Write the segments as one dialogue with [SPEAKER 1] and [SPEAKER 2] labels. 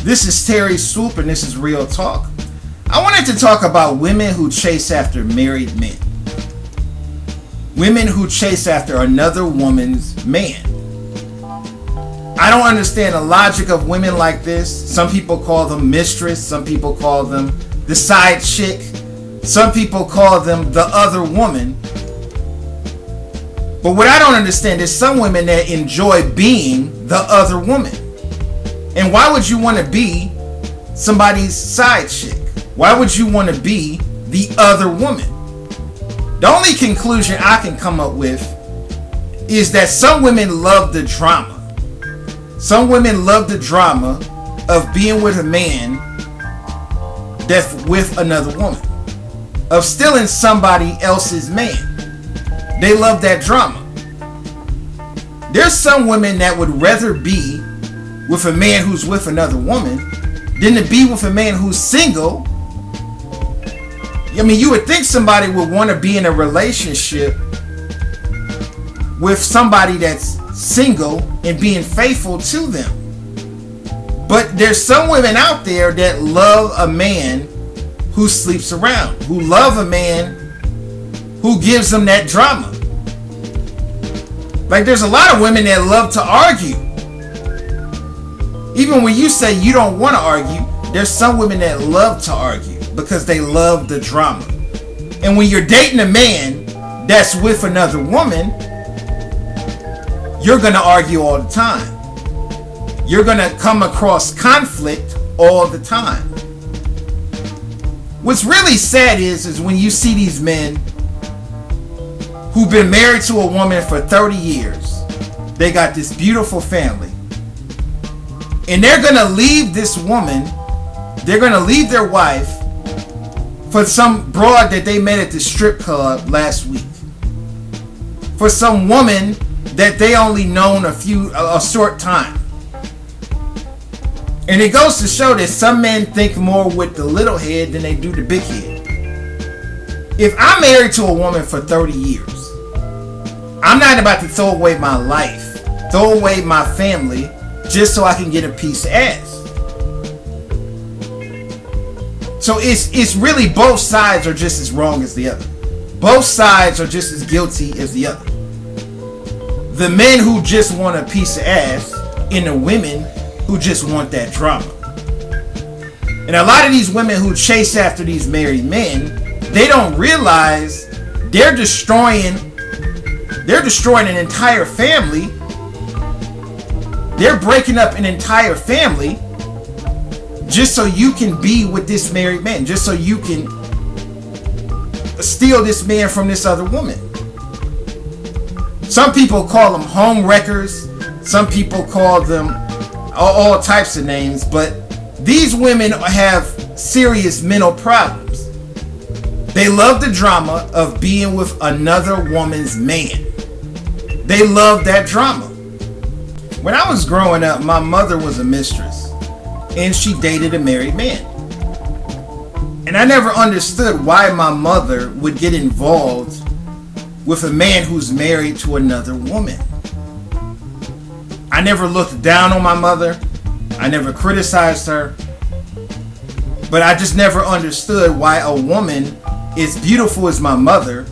[SPEAKER 1] This is Terry Swoope, and this is Real Talk. I wanted to talk about women who chase after married men. Women who chase after another woman's man. I don't understand the logic of women like this. Some people call them mistress. Some people call them the side chick. Some people call them the other woman. But what I don't understand is some women that enjoy being the other woman. And why would you want to be somebody's side chick? Why would you want to be the other woman? The only conclusion I can come up with is that some women love the drama. Some women love the drama of being with a man that's with another woman, of stealing somebody else's man. They love that drama. There's some women that would rather be with a man who's with another woman than to be with a man who's single. I mean, you would think somebody would want to be in a relationship with somebody that's single and being faithful to them. But there's some women out there that love a man who sleeps around, who love a man who gives them that drama. Like, there's a lot of women that love to argue. Even when you say you don't want to argue, there's some women that love to argue because they love the drama. And when you're dating a man that's with another woman, you're going to argue all the time. You're going to come across conflict all the time. What's really sad is when you see these men who've been married to a woman for 30 years. They got this beautiful family. And they're going to leave this woman, they're going to leave their wife for some broad that they met at the strip club last week. For some woman that they only known a short time. And it goes to show that some men think more with the little head than they do the big head. If I'm married to a woman for 30 years, I'm not about to throw away my life, throw away my family, just so I can get a piece of ass. So it's really both sides are just as wrong as the other. Both sides are just as guilty as the other. The men who just want a piece of ass and the women who just want that drama. And a lot of these women who chase after these married men, they don't realize they're destroying an entire family. They're breaking up an entire family just so you can be with this married man, just so you can steal this man from this other woman. Some people call them home wreckers. Some people call them all types of names, but these women have serious mental problems. They love the drama of being with another woman's man. They love that drama. When I was growing up, my mother was a mistress, and she dated a married man. And I never understood why my mother would get involved with a man who's married to another woman. I never looked down on my mother. I never criticized her. But I just never understood why a woman as beautiful as my mother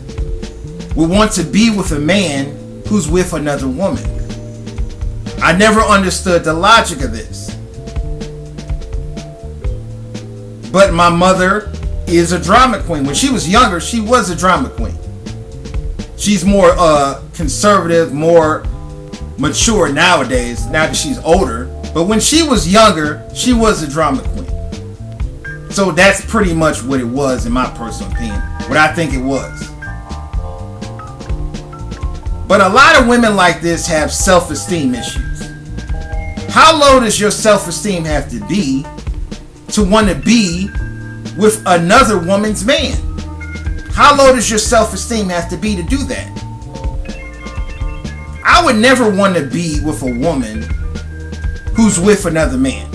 [SPEAKER 1] would want to be with a man who's with another woman. I never understood the logic of this. But my mother is a drama queen. When she was younger, she was a drama queen. She's more conservative, more mature nowadays, now that she's older. But when she was younger, she was a drama queen. So that's pretty much what it was, in my personal opinion. What I think it was. But a lot of women like this have self-esteem issues. How low does your self-esteem have to be to want to be with another woman's man? How low does your self-esteem have to be to do that? I would never want to be with a woman who's with another man.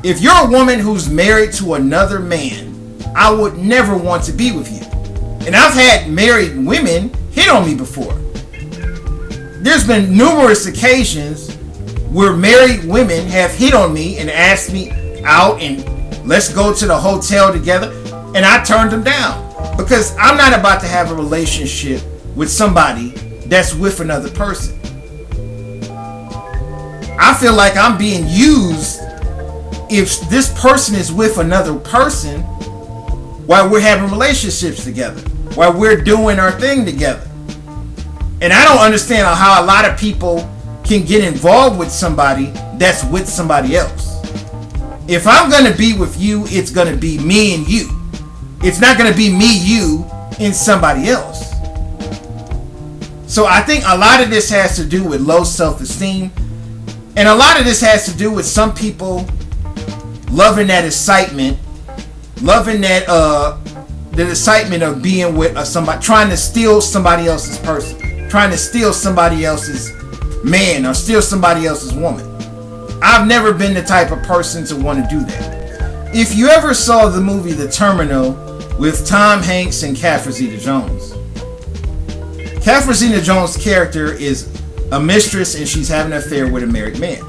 [SPEAKER 1] If you're a woman who's married to another man, I would never want to be with you. And I've had married women hit on me before. There's been numerous occasions where married women have hit on me and asked me out and let's go to the hotel together, and I turned them down because I'm not about to have a relationship with somebody that's with another person. I feel like I'm being used if this person is with another person while we're having relationships together, while we're doing our thing together. And I don't understand how a lot of people can get involved with somebody that's with somebody else. If I'm going to be with you, it's going to be me and you. It's not going to be me, you, and somebody else. So I think a lot of this has to do with low self-esteem. And a lot of this has to do with some people loving that excitement, loving that the excitement of being with somebody, trying to steal somebody else's person, trying to steal somebody else's man or steal somebody else's woman. I've never been the type of person to want to do that. If you ever saw the movie The Terminal with Tom Hanks and Catherine Zeta-Jones, Catherine Zeta-Jones' character is a mistress and she's having an affair with a married man.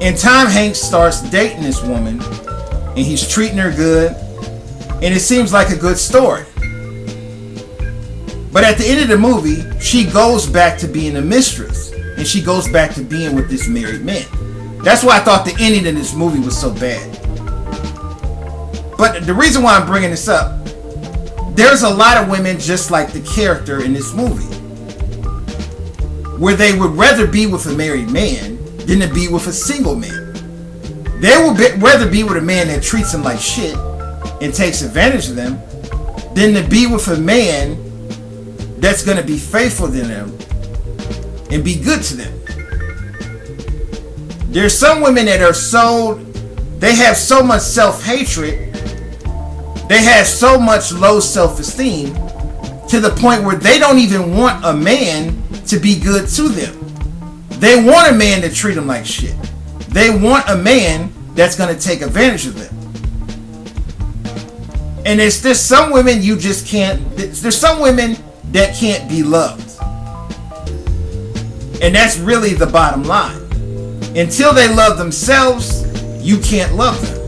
[SPEAKER 1] And Tom Hanks starts dating this woman and he's treating her good and it seems like a good story. But at the end of the movie, she goes back to being a mistress and she goes back to being with this married man. That's why I thought the ending of this movie was so bad. But the reason why I'm bringing this up, there's a lot of women just like the character in this movie, where they would rather be with a married man than to be with a single man. They would rather be with a man that treats them like shit and takes advantage of them than to be with a man that's going to be faithful to them and be good to them. There's some women that are they have so much self-hatred, they have so much low self-esteem to the point where they don't even want a man to be good to them. They want a man to treat them like shit. They want a man that's going to take advantage of them. And there's some women you just can't, there's some women that can't be loved. And that's really the bottom line. Until they love themselves, you can't love them.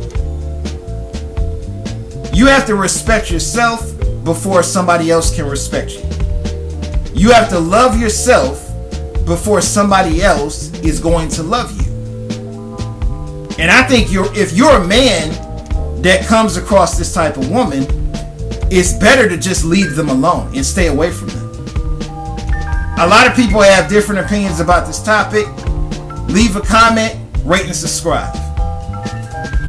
[SPEAKER 1] You have to respect yourself before somebody else can respect you. You have to love yourself before somebody else is going to love you. And I think if you're a man that comes across this type of woman, it's better to just leave them alone and stay away from them. A lot of people have different opinions about this topic. Leave a comment, rate, and subscribe.